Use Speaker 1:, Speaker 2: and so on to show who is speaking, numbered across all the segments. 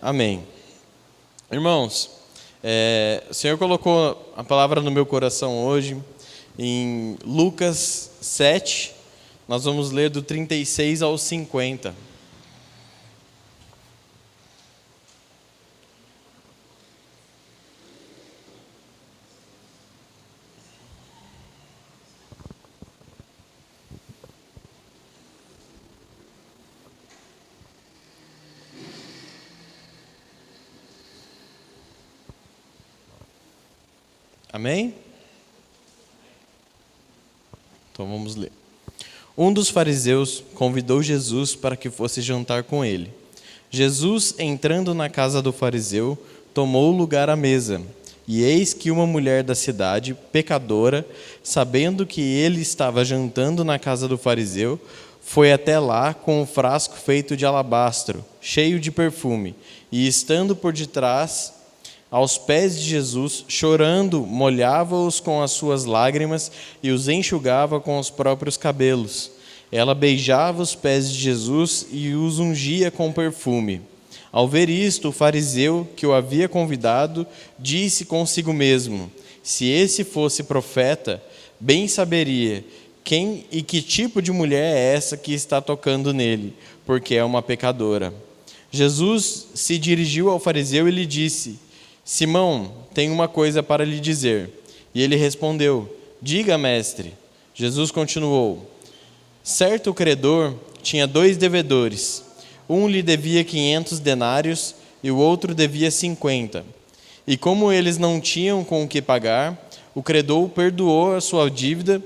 Speaker 1: Amém. Irmãos, o Senhor colocou a palavra no meu coração hoje, em Lucas 7, nós vamos ler do 36 ao 50. Amém? Então vamos ler. Um dos fariseus convidou Jesus para que fosse jantar com ele. Jesus, entrando na casa do fariseu, tomou lugar à mesa. E eis que uma mulher da cidade, pecadora, sabendo que ele estava jantando na casa do fariseu, foi até lá com um frasco feito de alabastro, cheio de perfume, e estando por detrás, aos pés de Jesus, chorando, molhava-os com as suas lágrimas e os enxugava com os próprios cabelos. Ela beijava os pés de Jesus e os ungia com perfume. Ao ver isto, o fariseu que o havia convidado disse consigo mesmo: se esse fosse profeta, bem saberia quem e que tipo de mulher é essa que está tocando nele, porque é uma pecadora. Jesus se dirigiu ao fariseu e lhe disse: Simão, tenho uma coisa para lhe dizer. E ele respondeu: diga, mestre. Jesus continuou: certo credor tinha 2 devedores. Um lhe devia 500 denários e o outro devia 50. E como eles não tinham com o que pagar, o credor perdoou a dívida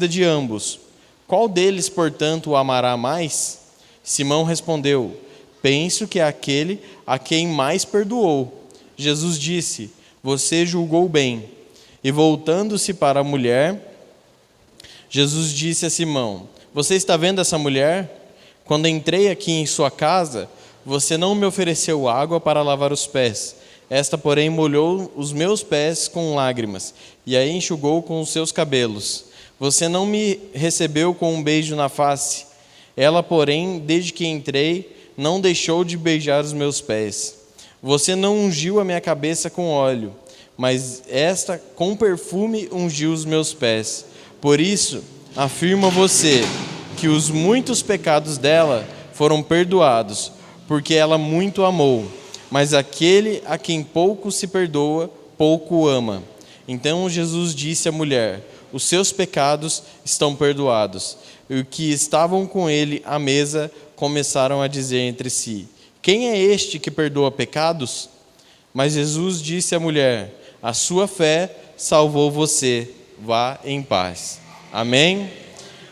Speaker 1: de ambos. Qual deles, portanto, o amará mais? Simão respondeu: penso que é aquele a quem mais perdoou. Jesus disse: você julgou bem. E voltando-se para a mulher, Jesus disse a Simão: você está vendo essa mulher? Quando entrei aqui em sua casa, você não me ofereceu água para lavar os pés. Esta, porém, molhou os meus pés com lágrimas, e a enxugou com os seus cabelos. Você não me recebeu com um beijo na face. Ela, porém, desde que entrei, não deixou de beijar os meus pés. Você não ungiu a minha cabeça com óleo, mas esta com perfume ungiu os meus pés. Por isso, afirmo a você que os muitos pecados dela foram perdoados, porque ela muito amou. Mas aquele a quem pouco se perdoa, pouco ama. Então Jesus disse à mulher: os seus pecados estão perdoados. E os que estavam com ele à mesa começaram a dizer entre si: quem é este que perdoa pecados? Mas Jesus disse à mulher: a sua fé salvou você, vá em paz. Amém?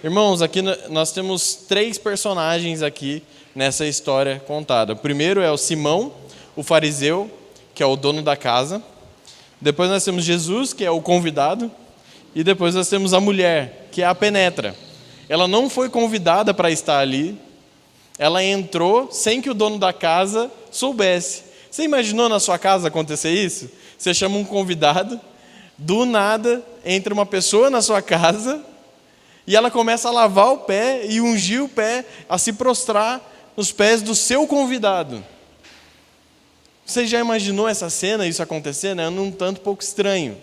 Speaker 1: Irmãos, aqui nós temos 3 personagens aqui nessa história contada. O primeiro é o Simão, o fariseu, que é o dono da casa. Depois nós temos Jesus, que é o convidado. E depois nós temos a mulher, que é a penetra. Ela não foi convidada para estar ali. Ela entrou sem que o dono da casa soubesse. Você imaginou na sua casa acontecer isso? Você chama um convidado, do nada entra uma pessoa na sua casa e ela começa a lavar o pé e ungir o pé, a se prostrar nos pés do seu convidado. Você já imaginou essa cena, isso acontecendo? É um tanto pouco estranho.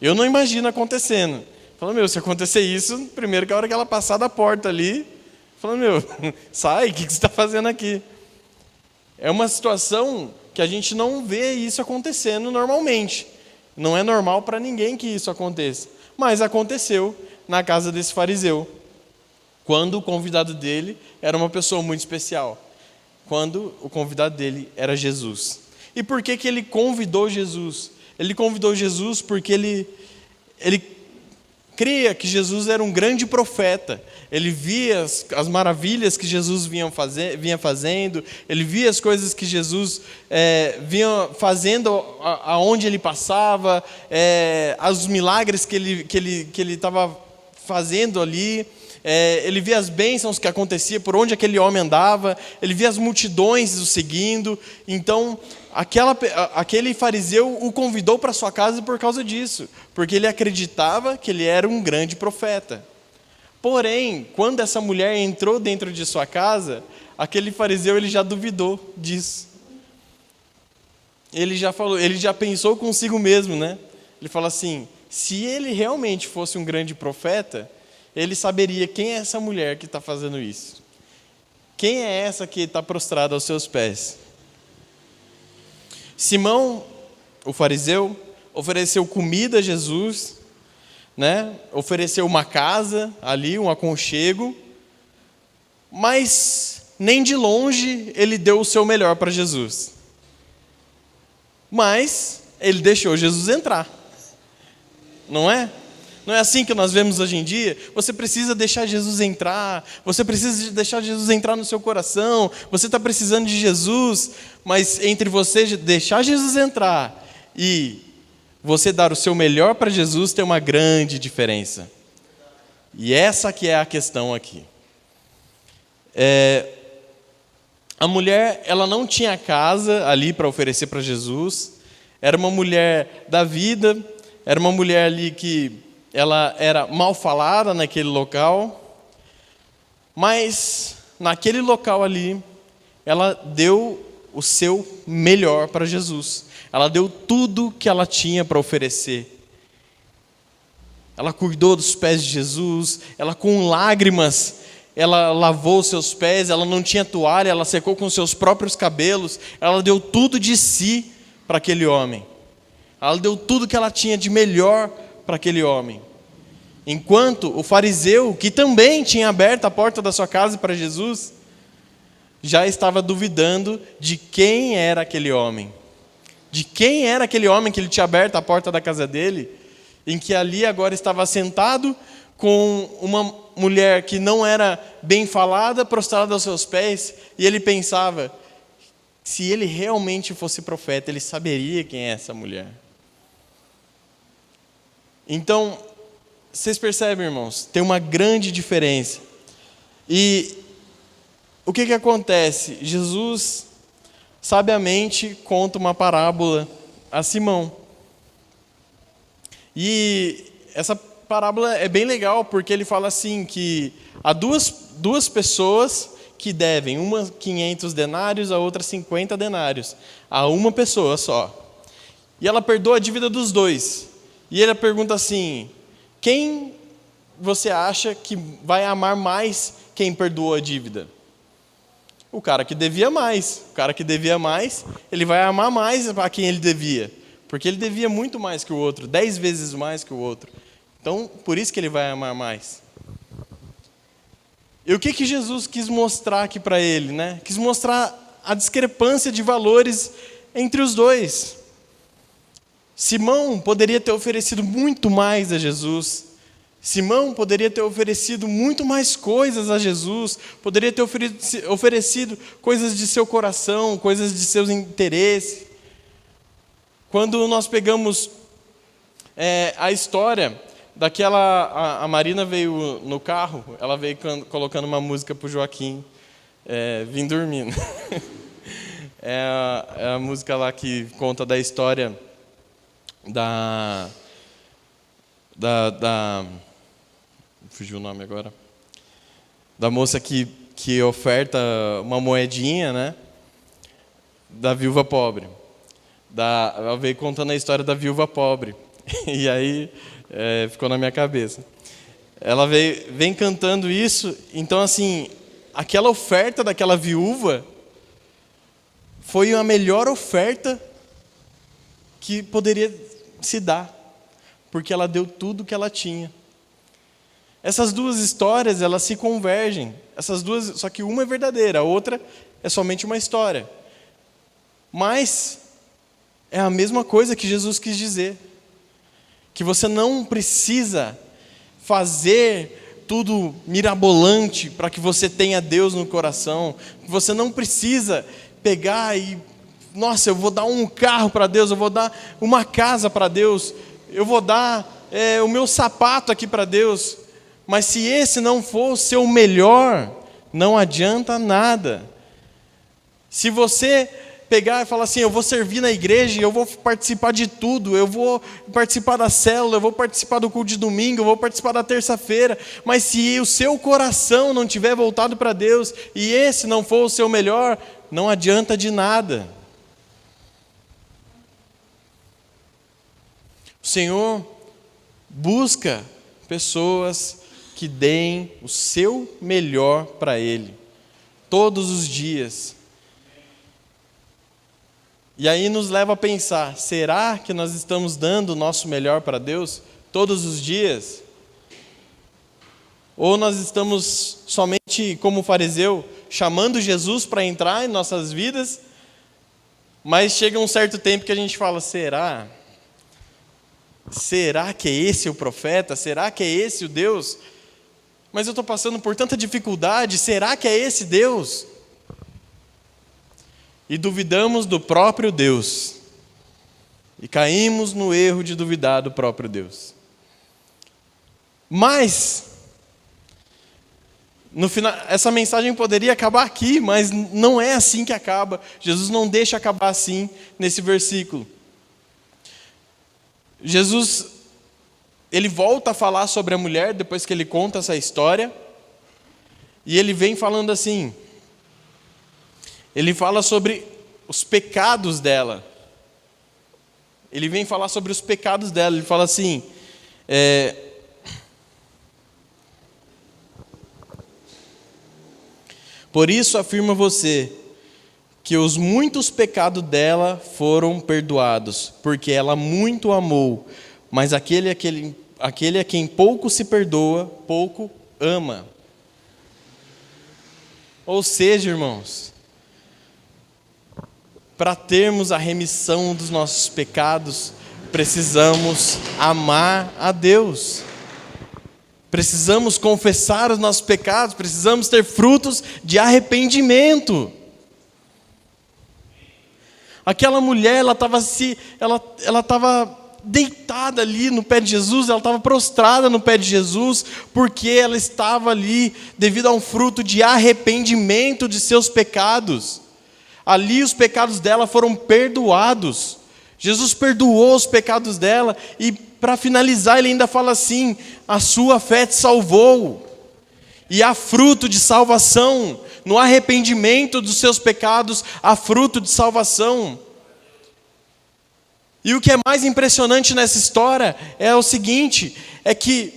Speaker 1: Eu não imagino acontecendo. Falando, se acontecer isso, primeiro que a hora que ela passar da porta ali, falando, sai, o que você está fazendo aqui? É uma situação que a gente não vê isso acontecendo normalmente. Não é normal para ninguém que isso aconteça. Mas aconteceu na casa desse fariseu, quando o convidado dele era uma pessoa muito especial. Quando o convidado dele era Jesus. E por que ele convidou Jesus? Ele convidou Jesus porque ele cria que Jesus era um grande profeta. Ele via as maravilhas que Jesus vinha fazendo, ele via as coisas que Jesus vinha fazendo aonde ele passava, os milagres que ele estava fazendo ali. Ele via as bênçãos que aconteciam por onde aquele homem andava, ele via as multidões o seguindo. Então, aquele fariseu o convidou para sua casa por causa disso, porque ele acreditava que ele era um grande profeta. Porém, quando essa mulher entrou dentro de sua casa, aquele fariseu ele já duvidou disso. ele já falou, ele já pensou consigo mesmo, né? Ele fala assim: se ele realmente fosse um grande profeta, ele saberia quem é essa mulher que está fazendo isso. Quem é essa que está prostrada aos seus pés? Simão, o fariseu, ofereceu comida a Jesus, né? Ofereceu uma casa ali, um aconchego, mas nem de longe ele deu o seu melhor para Jesus. Mas ele deixou Jesus entrar, não é? Não é assim que nós vemos hoje em dia? Você precisa deixar Jesus entrar, você precisa deixar Jesus entrar no seu coração, você está precisando de Jesus, mas entre você deixar Jesus entrar e você dar o seu melhor para Jesus tem uma grande diferença. E essa que é a questão aqui. A mulher, ela não tinha casa ali para oferecer para Jesus, era uma mulher da vida, era uma mulher ali que ela era mal falada naquele local, mas naquele local ali, ela deu o seu melhor para Jesus, ela deu tudo que ela tinha para oferecer. Ela cuidou dos pés de Jesus, ela com lágrimas, ela lavou seus pés, ela não tinha toalha, ela secou com seus próprios cabelos, ela deu tudo de si para aquele homem. Ela deu tudo que ela tinha de melhor para aquele homem. Enquanto o fariseu, que também tinha aberto a porta da sua casa para Jesus, já estava duvidando de quem era aquele homem. De quem era aquele homem que ele tinha aberto a porta da casa dele, em que ali agora estava sentado com uma mulher que não era bem falada, prostrada aos seus pés, e ele pensava, se ele realmente fosse profeta, ele saberia quem é essa mulher. Então, vocês percebem, irmãos, tem uma grande diferença. E o que acontece? Jesus sabiamente conta uma parábola a Simão. E essa parábola é bem legal, porque ele fala assim, que há duas pessoas que devem, uma 500 denários, a outra 50 denários, a uma pessoa só. E ela perdoa a dívida dos dois. E ele pergunta assim, quem você acha que vai amar mais quem perdoou a dívida? O cara que devia mais. O cara que devia mais, ele vai amar mais a quem ele devia. Porque ele devia muito mais que o outro, 10 vezes mais que o outro. Então, por isso que ele vai amar mais. E o que Jesus quis mostrar aqui para ele, né? Quis mostrar a discrepância de valores entre os dois. Simão poderia ter oferecido muito mais a Jesus. Simão poderia ter oferecido muito mais coisas a Jesus. Poderia ter oferecido coisas de seu coração, coisas de seus interesses. Quando nós pegamos a história daquela... A Marina veio no carro, ela veio colocando uma música para o Joaquim, vim dormindo. É a música lá que conta da história fugiu o nome agora, da moça que oferta uma moedinha, né, da viúva pobre. Ela veio contando a história da viúva pobre, e aí ficou na minha cabeça. Ela vem cantando isso, então assim, aquela oferta daquela viúva foi a melhor oferta que poderia se dar, porque ela deu tudo que ela tinha. Essas duas histórias, elas se convergem, essas duas, só que uma é verdadeira, a outra é somente uma história. Mas é a mesma coisa que Jesus quis dizer, que você não precisa fazer tudo mirabolante para que você tenha Deus no coração, que você não precisa pegar e, nossa, eu vou dar um carro para Deus, eu vou dar uma casa para Deus, eu vou dar o meu sapato aqui para Deus, mas se esse não for o seu melhor, não adianta nada. Se você pegar e falar assim, eu vou servir na igreja, eu vou participar de tudo, eu vou participar da célula, eu vou participar do culto de domingo, eu vou participar da terça-feira, mas se o seu coração não estiver voltado para Deus, e esse não for o seu melhor, não adianta de nada. O Senhor busca pessoas que deem o seu melhor para Ele, todos os dias. E aí nos leva a pensar, será que nós estamos dando o nosso melhor para Deus todos os dias? Ou nós estamos somente, como o fariseu, chamando Jesus para entrar em nossas vidas, mas chega um certo tempo que a gente fala, será? Será que é esse o profeta? Será que é esse o Deus? Mas eu estou passando por tanta dificuldade, será que é esse Deus? E duvidamos do próprio Deus. E caímos no erro de duvidar do próprio Deus. Mas, no final, essa mensagem poderia acabar aqui, mas não é assim que acaba. Jesus não deixa acabar assim nesse versículo. Jesus, ele volta a falar sobre a mulher depois que ele conta essa história. E ele vem falando assim. Ele fala sobre os pecados dela. Ele vem falar sobre os pecados dela. Ele fala assim, por isso afirma você que os muitos pecados dela foram perdoados, porque ela muito amou, mas aquele a quem pouco se perdoa, pouco ama. Ou seja, irmãos, para termos a remissão dos nossos pecados, precisamos amar a Deus. Precisamos confessar os nossos pecados, precisamos ter frutos de arrependimento. Aquela mulher, ela estava deitada ali no pé de Jesus, ela estava prostrada no pé de Jesus, porque ela estava ali devido a um fruto de arrependimento de seus pecados. Ali os pecados dela foram perdoados. Jesus perdoou os pecados dela e, para finalizar, ele ainda fala assim, a sua fé te salvou. E há fruto de salvação. No arrependimento dos seus pecados, há fruto de salvação. E o que é mais impressionante nessa história é o seguinte, é que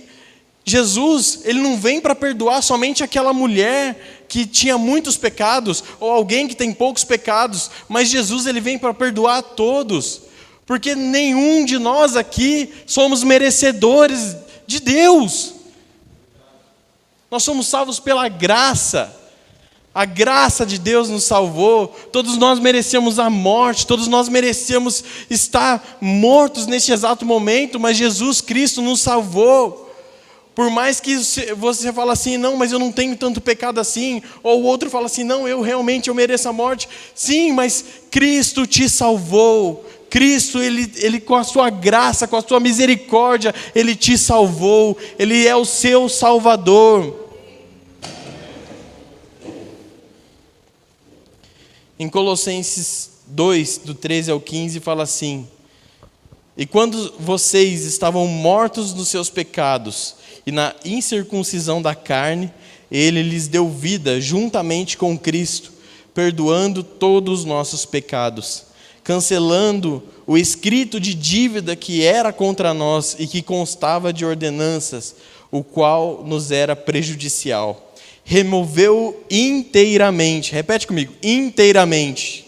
Speaker 1: Jesus, ele não vem para perdoar somente aquela mulher que tinha muitos pecados, ou alguém que tem poucos pecados, mas Jesus, ele vem para perdoar a todos, porque nenhum de nós aqui somos merecedores de Deus. Nós somos salvos pela graça. A graça de Deus nos salvou. Todos nós merecíamos a morte, todos nós merecíamos estar mortos neste exato momento, mas Jesus Cristo nos salvou. Por mais que você fale assim, não, mas eu não tenho tanto pecado assim, ou o outro fala assim, não, eu mereço a morte. Sim, mas Cristo te salvou. Cristo, ele com a sua graça, com a sua misericórdia, Ele te salvou. Ele é o seu Salvador. Em Colossenses 2, do 13 ao 15, fala assim, e quando vocês estavam mortos nos seus pecados e na incircuncisão da carne, Ele lhes deu vida juntamente com Cristo, perdoando todos os nossos pecados, cancelando o escrito de dívida que era contra nós e que constava de ordenanças, o qual nos era prejudicial. Removeu inteiramente, repete comigo, inteiramente,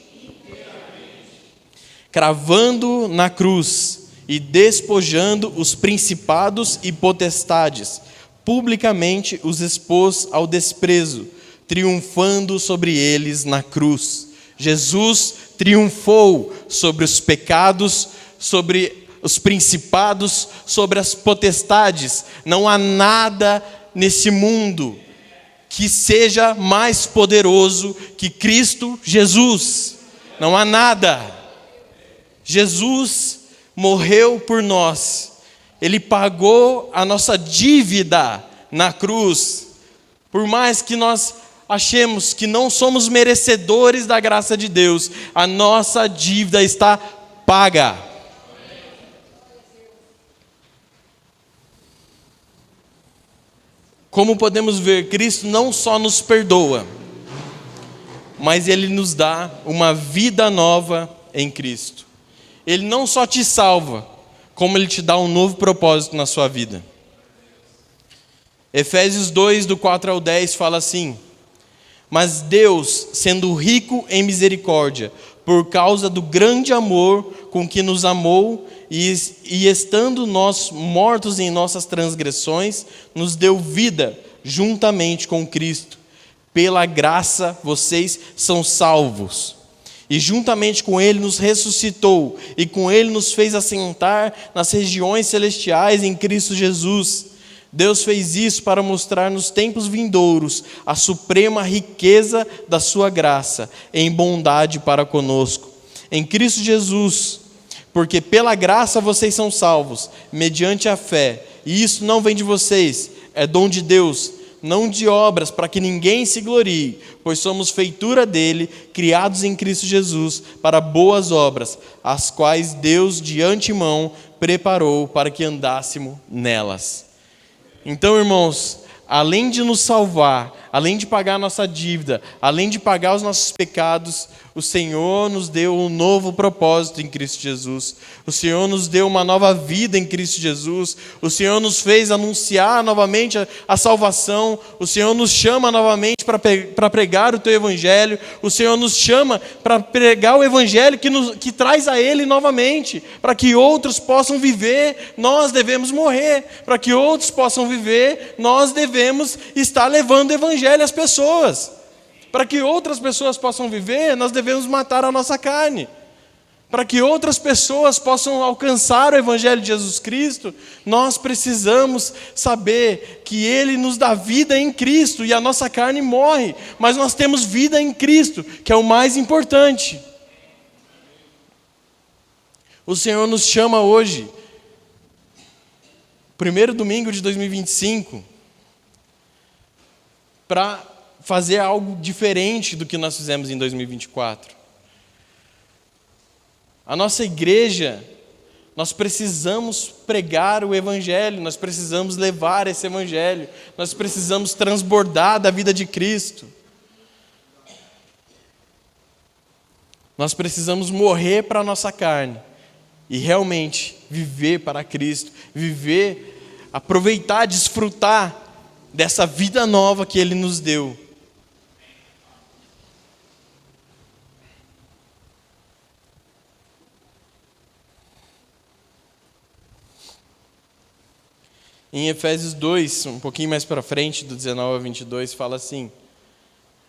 Speaker 1: cravando na cruz e despojando os principados e potestades, publicamente os expôs ao desprezo, triunfando sobre eles na cruz. Jesus triunfou sobre os pecados, sobre os principados, sobre as potestades. Não há nada nesse mundo que seja mais poderoso que Cristo Jesus. Não há nada. Jesus morreu por nós. Ele pagou a nossa dívida na cruz. Por mais que nós achemos que não somos merecedores da graça de Deus, a nossa dívida está paga. Como podemos ver, Cristo não só nos perdoa, mas Ele nos dá uma vida nova em Cristo. Ele não só te salva, como Ele te dá um novo propósito na sua vida. Efésios 2, do 4 ao 10, fala assim: mas Deus, sendo rico em misericórdia, por causa do grande amor com que nos amou, e estando nós mortos em nossas transgressões, nos deu vida juntamente com Cristo. Pela graça vocês são salvos. E juntamente com Ele nos ressuscitou, e com Ele nos fez assentar nas regiões celestiais em Cristo Jesus. Deus fez isso para mostrar nos tempos vindouros a suprema riqueza da sua graça em bondade para conosco, em Cristo Jesus. Porque pela graça vocês são salvos, mediante a fé. E isso não vem de vocês, é dom de Deus, não de obras, para que ninguém se glorie, pois somos feitura dele, criados em Cristo Jesus, para boas obras, as quais Deus de antemão preparou para que andássemos nelas. Então, irmãos, além de nos salvar, além de pagar a nossa dívida, além de pagar os nossos pecados, o Senhor nos deu um novo propósito em Cristo Jesus. O Senhor nos deu uma nova vida em Cristo Jesus. O Senhor nos fez anunciar novamente a salvação. O Senhor nos chama novamente para pregar o Teu Evangelho. O Senhor nos chama para pregar o Evangelho que traz a Ele novamente. Para que outros possam viver, nós devemos morrer. Para que outros possam viver, nós devemos estar levando o Evangelho às pessoas. Para que outras pessoas possam viver, nós devemos matar a nossa carne. Para que outras pessoas possam alcançar o Evangelho de Jesus Cristo, nós precisamos saber que Ele nos dá vida em Cristo e a nossa carne morre, mas nós temos vida em Cristo, que é o mais importante. O Senhor nos chama hoje, primeiro domingo de 2025, para fazer algo diferente do que nós fizemos em 2024. A nossa igreja, nós precisamos pregar o Evangelho, nós precisamos levar esse Evangelho, nós precisamos transbordar da vida de Cristo. Nós precisamos morrer para a nossa carne e realmente viver para Cristo, viver, aproveitar, desfrutar dessa vida nova que Ele nos deu. Em Efésios 2, um pouquinho mais para frente, do 19 a 22, fala assim: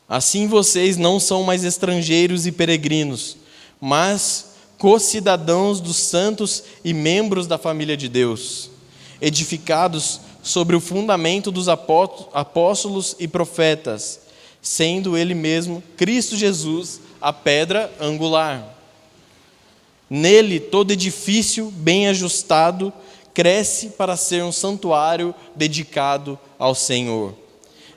Speaker 1: assim vocês não são mais estrangeiros e peregrinos, mas co-cidadãos dos santos e membros da família de Deus, edificados sobre o fundamento dos apóstolos e profetas, sendo Ele mesmo, Cristo Jesus, a pedra angular. Nele todo edifício bem ajustado cresce para ser um santuário dedicado ao Senhor.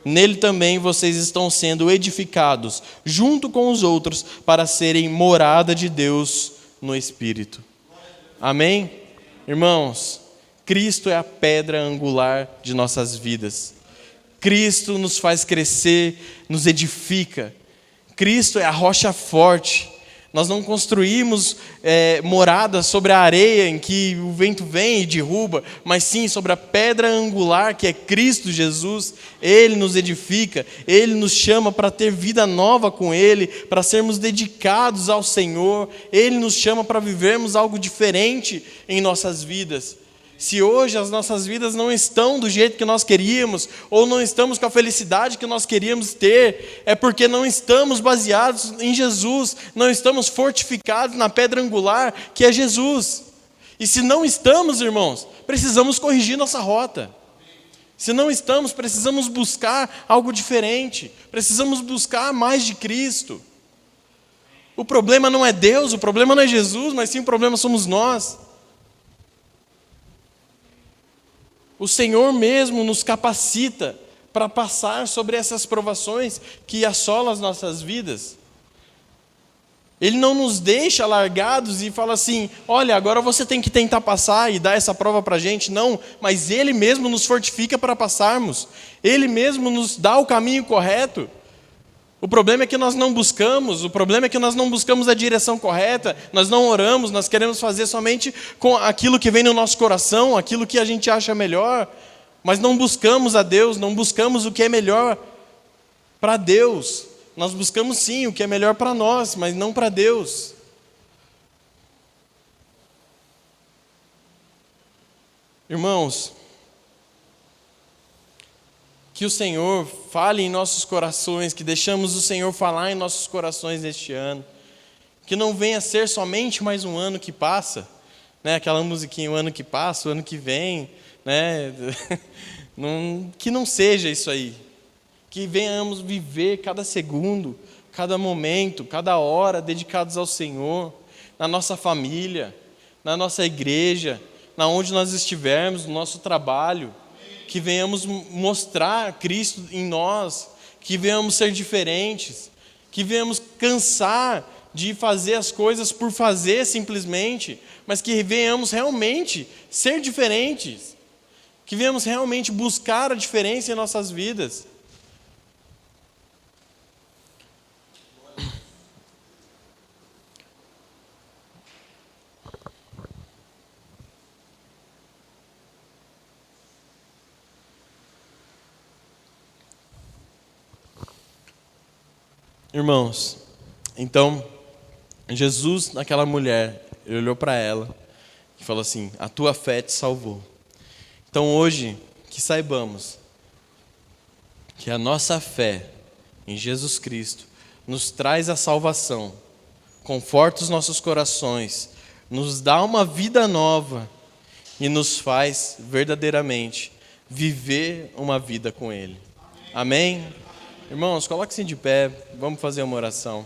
Speaker 1: Nele também vocês estão sendo edificados, junto com os outros, para serem morada de Deus no Espírito. Amém? Irmãos, Cristo é a pedra angular de nossas vidas. Cristo nos faz crescer, nos edifica. Cristo é a rocha forte. Nós não construímos moradas sobre a areia em que o vento vem e derruba, mas sim sobre a pedra angular que é Cristo Jesus. Ele nos edifica, Ele nos chama para ter vida nova com Ele, para sermos dedicados ao Senhor. Ele nos chama para vivermos algo diferente em nossas vidas. Se hoje as nossas vidas não estão do jeito que nós queríamos, ou não estamos com a felicidade que nós queríamos ter, é porque não estamos baseados em Jesus, não estamos fortificados na pedra angular que é Jesus. E se não estamos, irmãos, precisamos corrigir nossa rota. Se não estamos, precisamos buscar algo diferente, precisamos buscar mais de Cristo. O problema não é Deus, o problema não é Jesus, mas sim o problema somos nós. O Senhor mesmo nos capacita para passar sobre essas provações que assolam as nossas vidas. Ele não nos deixa largados e fala assim: olha, agora você tem que tentar passar e dar essa prova para a gente. Não, mas Ele mesmo nos fortifica para passarmos. Ele mesmo nos dá o caminho correto. O problema é que nós não buscamos, a direção correta, nós não oramos, nós queremos fazer somente com aquilo que vem no nosso coração, aquilo que a gente acha melhor, mas não buscamos a Deus, não buscamos o que é melhor para Deus. Nós buscamos sim o que é melhor para nós, mas não para Deus. Irmãos, que o Senhor fale em nossos corações, que deixamos o Senhor falar em nossos corações neste ano. Que não venha ser somente mais um ano que passa, né? Aquela musiquinha, o ano que passa, o ano que vem, né? Que não seja isso aí. Que venhamos viver cada segundo, cada momento, cada hora dedicados ao Senhor, na nossa família, na nossa igreja, na onde nós estivermos, no nosso trabalho. Que venhamos mostrar Cristo em nós, que venhamos ser diferentes, que venhamos cansar de fazer as coisas por fazer simplesmente, mas que venhamos realmente ser diferentes, que venhamos realmente buscar a diferença em nossas vidas. Irmãos, então, Jesus, naquela mulher, ele olhou para ela e falou assim: a tua fé te salvou. Então hoje, que saibamos que a nossa fé em Jesus Cristo nos traz a salvação, conforta os nossos corações, nos dá uma vida nova e nos faz verdadeiramente viver uma vida com Ele. Amém? Irmãos, coloque-se de pé, vamos fazer uma oração.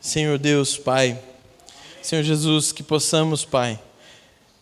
Speaker 1: Senhor Deus, Pai, Senhor Jesus, que possamos, Pai,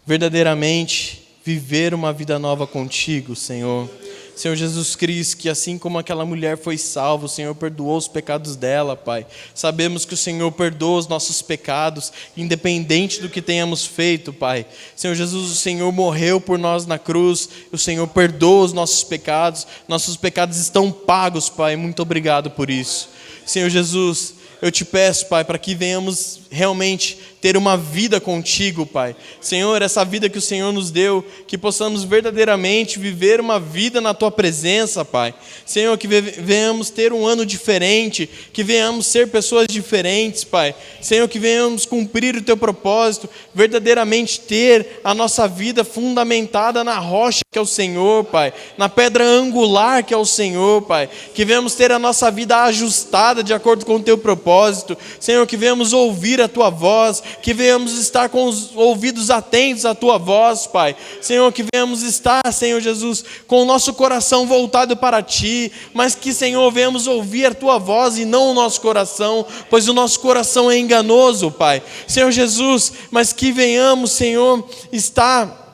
Speaker 1: verdadeiramente viver uma vida nova contigo, Senhor. Senhor Jesus Cristo, que assim como aquela mulher foi salva, o Senhor perdoou os pecados dela, Pai. Sabemos que o Senhor perdoa os nossos pecados, independente do que tenhamos feito, Pai. Senhor Jesus, o Senhor morreu por nós na cruz, o Senhor perdoa os nossos pecados estão pagos, Pai. Muito obrigado por isso. Senhor Jesus, eu te peço, Pai, para que venhamos realmente ter uma vida contigo, Pai. Senhor, essa vida que o Senhor nos deu, que possamos verdadeiramente viver uma vida na Tua presença, Pai. Senhor, que venhamos ter um ano diferente, que venhamos ser pessoas diferentes, Pai. Senhor, que venhamos cumprir o Teu propósito, verdadeiramente ter a nossa vida fundamentada na rocha que é o Senhor, Pai, na pedra angular que é o Senhor, Pai. Que venhamos ter a nossa vida ajustada de acordo com o Teu propósito. Senhor, que venhamos ouvir a Tua voz, que venhamos estar com os ouvidos atentos à Tua voz, Pai. Senhor, que venhamos estar, Senhor Jesus, com o nosso coração voltado para Ti, mas que, Senhor, venhamos ouvir a Tua voz e não o nosso coração, pois o nosso coração é enganoso, Pai. Senhor Jesus, mas que venhamos, Senhor, estar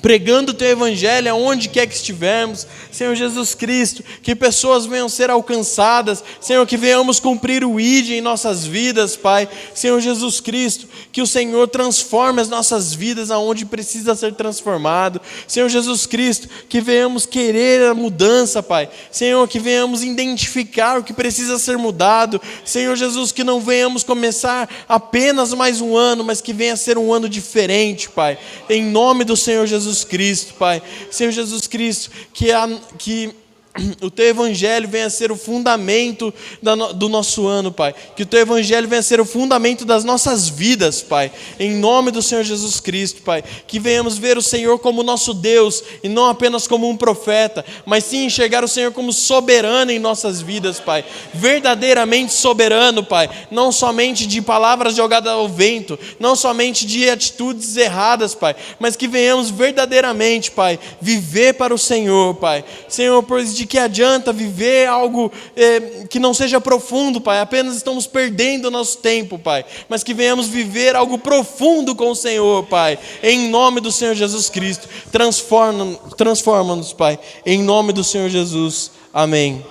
Speaker 1: pregando o Teu Evangelho aonde quer que estivermos, Senhor Jesus Cristo, que pessoas venham ser alcançadas, Senhor, que venhamos cumprir o ID em nossas vidas, Pai. Senhor Jesus Cristo, que o Senhor transforme as nossas vidas aonde precisa ser transformado, Senhor Jesus Cristo, que venhamos querer a mudança, Pai. Senhor, que venhamos identificar o que precisa ser mudado, Senhor Jesus, que não venhamos começar apenas mais um ano, mas que venha ser um ano diferente, Pai, em nome do Senhor Jesus Cristo, Pai. Senhor Jesus Cristo, que o Teu Evangelho venha a ser o fundamento do nosso ano, Pai. Que o Teu Evangelho venha a ser o fundamento das nossas vidas, Pai. Em nome do Senhor Jesus Cristo, Pai. Que venhamos ver o Senhor como nosso Deus e não apenas como um profeta, mas sim enxergar o Senhor como soberano em nossas vidas, Pai. Verdadeiramente soberano, Pai. Não somente de palavras jogadas ao vento, não somente de atitudes erradas, Pai, mas que venhamos verdadeiramente, Pai, viver para o Senhor, Pai. Senhor, pois de que adianta viver algo que não seja profundo, Pai? Apenas estamos perdendo o nosso tempo, Pai. Mas que venhamos viver algo profundo com o Senhor, Pai. Em nome do Senhor Jesus Cristo. Transforma-nos, Pai. Em nome do Senhor Jesus. Amém.